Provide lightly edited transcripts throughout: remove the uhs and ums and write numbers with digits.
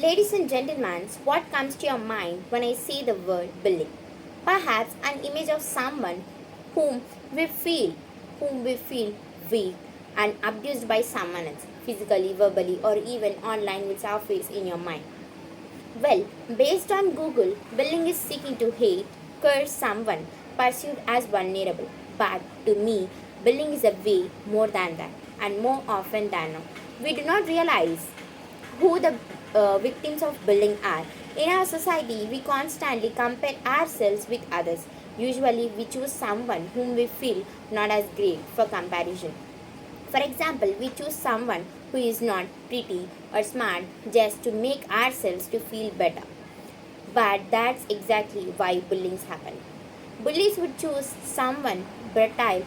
Ladies and gentlemen, what comes to your mind when I say the word bullying? Perhaps an image of someone whom we feel, whom we feel weak and abused by someone else, physically, verbally, or even online will surface in your mind. Well, based on Google, bullying is seeking to hate, curse someone perceived as vulnerable. But to me, bullying is a way more than that, and more often than not. We do not realize who the victims of bullying are. In our society, we constantly compare ourselves with others. Usually, we choose someone whom we feel not as great for comparison. For example, we choose someone who is not pretty or smart just to make ourselves to feel better. But that's exactly why bullying happen. Bullies would choose someone brittle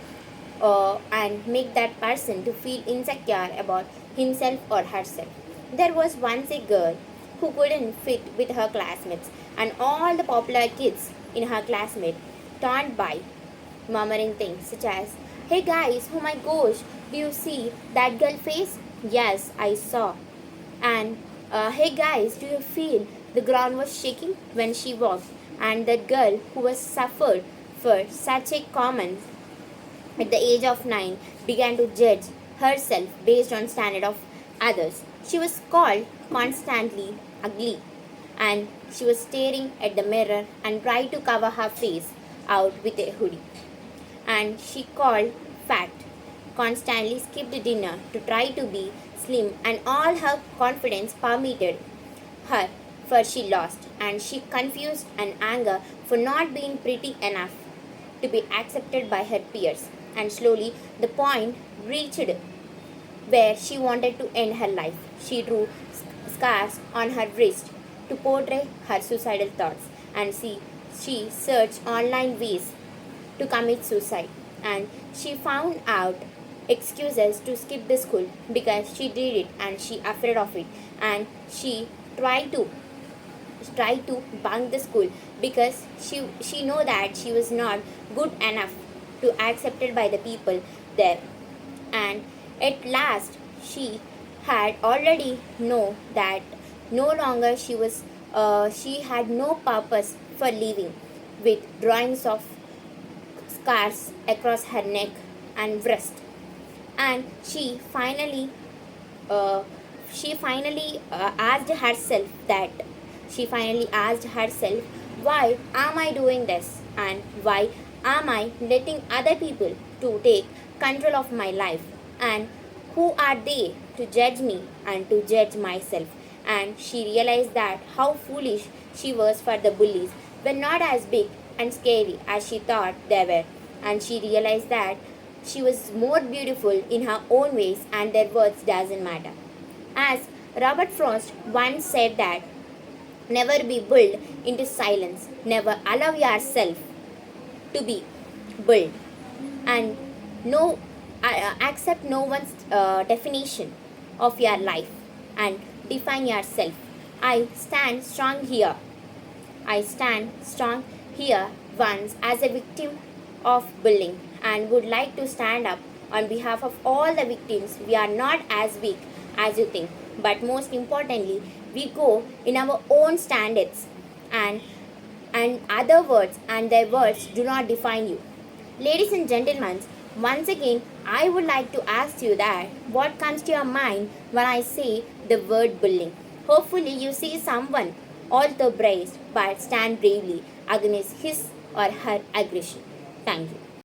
and make that person to feel insecure about himself or herself. There was once a girl who couldn't fit with her classmates, and all the popular kids in her classmate turned by, murmuring things such as, "Hey guys, oh my gosh, do you see that girl face? Yes, I saw. And hey guys, do you feel the ground was shaking when she walked?" And that girl who was suffered for such a comment at the age of 9 began to judge herself based on standard of others. She was called constantly ugly, and she was staring at the mirror and tried to cover her face out with a hoodie. And she called fat, constantly skipped dinner to try to be slim, and all her confidence permitted her, for she lost, and she confused and anger for not being pretty enough to be accepted by her peers. And slowly the point reached where she wanted to end her life. She drew scars on her wrist to portray her suicidal thoughts, and she searched online ways to commit suicide, and she found out excuses to skip the school because she did it and she afraid of it, and she tried to bunk the school because she know that she was not good enough to accepted by the people there. And at last she had already know that no longer she had no purpose for living, with drawings of scars across her neck and breast. And uh, asked herself that she finally asked herself, why am I doing this, and why am I letting other people to take control of my life, and who are they to judge me and to judge myself. And she realized that how foolish she was, for the bullies were not as big and scary as she thought they were. And she realized that she was more beautiful in her own ways, and their words doesn't matter. As Robert Frost once said that, never be bulled into silence, never allow yourself to be bulled, and no accept no one's definition of your life, and define yourself. I stand strong here. I stand strong here once as a victim of bullying, and would like to stand up on behalf of all the victims. We are not as weak as you think, but most importantly, we go in our own standards, and other words, and their words do not define you. Ladies and gentlemen, once again, I would like to ask you that what comes to your mind when I say the word bullying. Hopefully, you see someone although braced but stand bravely against his or her aggression. Thank you.